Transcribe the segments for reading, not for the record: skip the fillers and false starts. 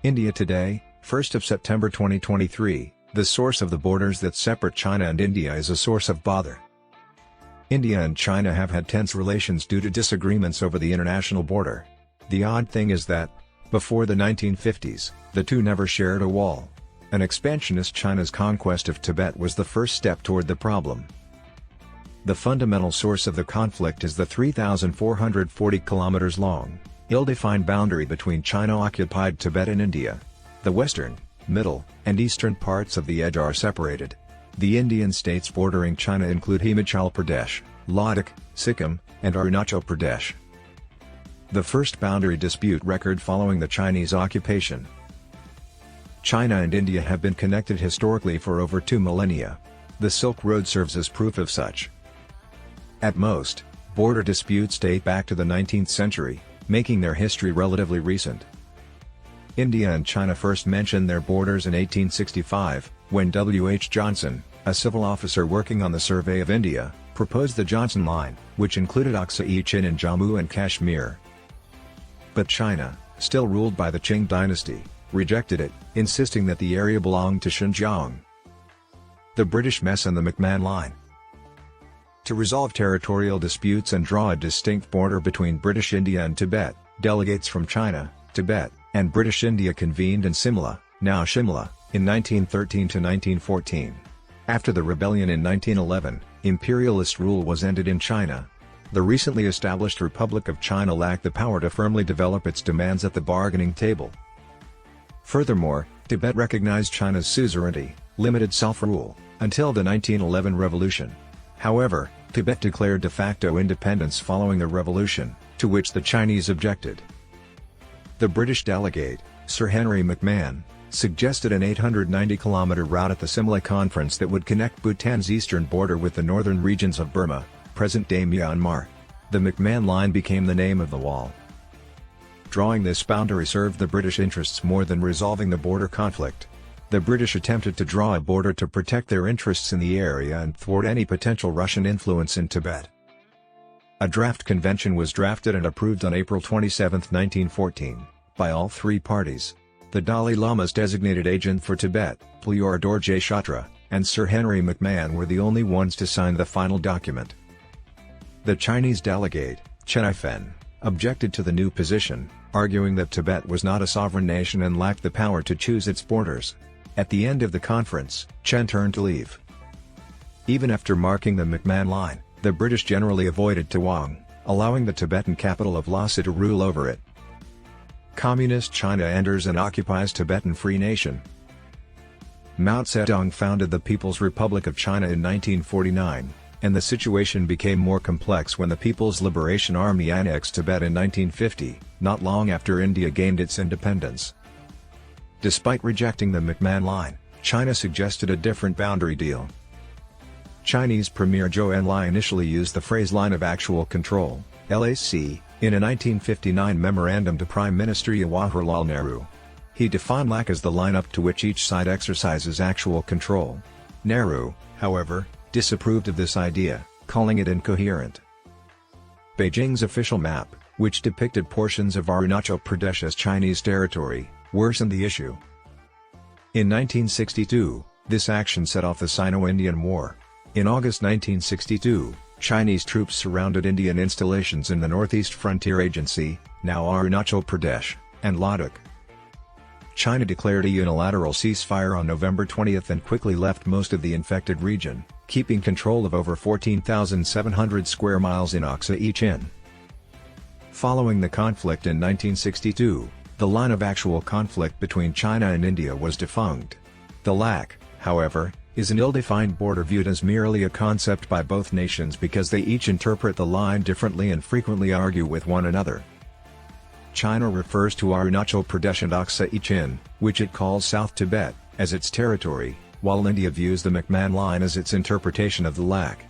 India today, 1st of September 2023, the source of the borders that separate China and India is a source of bother. India and China have had tense relations due to disagreements over the international border. The odd thing is that, before the 1950s, the two never shared a wall. An expansionist China's conquest of Tibet was the first step toward the problem. The fundamental source of the conflict is the 3,440 kilometers long, ill-defined boundary between China-occupied Tibet and India. The western, middle, and eastern parts of the edge are separated. The Indian states bordering China include Himachal Pradesh, Ladakh, Sikkim, and Arunachal Pradesh. The first boundary dispute record following the Chinese occupation. China and India have been connected historically for over 2 millennia. The Silk Road serves as proof of such. At most, border disputes date back to the 19th century, making their history relatively recent. India and China first mentioned their borders in 1865, when W. H. Johnson, a civil officer working on the survey of India, proposed the Johnson Line, which included Aksa-i-Chin in Jammu and Kashmir. But China, still ruled by the Qing dynasty, rejected it, insisting that the area belonged to Xinjiang. The British mess and the McMahon Line. To resolve territorial disputes and draw a distinct border between British India and Tibet, delegates from China, Tibet, and British India convened in Simla, now Shimla, in 1913 to 1914. After the rebellion in 1911, imperialist rule was ended in China. The recently established Republic of China lacked the power to firmly develop its demands at the bargaining table. Furthermore, Tibet recognized China's suzerainty, limited self-rule, until the 1911 revolution. However, Tibet declared de facto independence following the revolution, to which the Chinese objected. The British delegate, Sir Henry McMahon, suggested an 890-kilometer route at the Simla Conference that would connect Bhutan's eastern border with the northern regions of Burma, present-day Myanmar. The McMahon Line became the name of the wall. Drawing this boundary served the British interests more than resolving the border conflict. The British attempted to draw a border to protect their interests in the area and thwart any potential Russian influence in Tibet. A draft convention was drafted and approved on April 27, 1914, by all three parties. The Dalai Lama's designated agent for Tibet, Plyur Dorje Shatra, and Sir Henry McMahon were the only ones to sign the final document. The Chinese delegate, Chen Yifan, objected to the new position, arguing that Tibet was not a sovereign nation and lacked the power to choose its borders. At the end of the conference, Chen turned to leave. Even after marking the McMahon Line, the British generally avoided Tawang, allowing the Tibetan capital of Lhasa to rule over it. Communist China enters and occupies Tibetan Free Nation. Mao Zedong founded the People's Republic of China in 1949, and the situation became more complex when the People's Liberation Army annexed Tibet in 1950, not long after India gained its independence. Despite rejecting the McMahon Line, China suggested a different boundary deal. Chinese Premier Zhou Enlai initially used the phrase Line of Actual Control, LAC, in a 1959 memorandum to Prime Minister Jawaharlal Nehru. He defined LAC as the line up to which each side exercises actual control. Nehru, however, disapproved of this idea, calling it incoherent. Beijing's official map, which depicted portions of Arunachal Pradesh as Chinese territory, worsened the issue. In 1962, this action set off the Sino-Indian War. In August 1962, Chinese troops surrounded Indian installations in the Northeast Frontier Agency, now Arunachal Pradesh, and Ladakh. China declared a unilateral ceasefire on November 20 and quickly left most of the infected region, keeping control of over 14,700 square miles in Aksa-i-Chin. Following the conflict in 1962, the line of actual conflict between China and India was defunct. The LAC, however, is an ill-defined border viewed as merely a concept by both nations because they each interpret the line differently and frequently argue with one another. China refers to Arunachal Pradesh and Aksa-i-Chin, which it calls South Tibet, as its territory, while India views the McMahon Line as its interpretation of the LAC.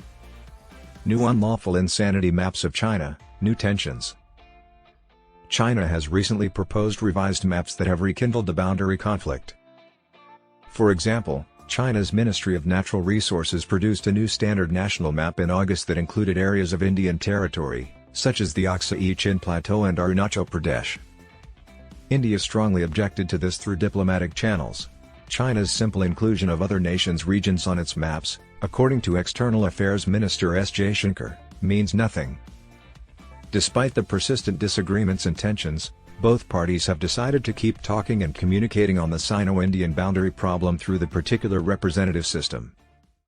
New unlawful insanity maps of China, new tensions. China has recently proposed revised maps that have rekindled the boundary conflict. For example, China's Ministry of Natural Resources produced a new standard national map in August that included areas of Indian territory, such as the Aksa-i-Chin Plateau and Arunachal Pradesh. India strongly objected to this through diplomatic channels. China's simple inclusion of other nations' regions on its maps, according to External Affairs Minister S. Jaishankar, means nothing. Despite the persistent disagreements and tensions, both parties have decided to keep talking and communicating on the Sino-Indian boundary problem through the particular representative system.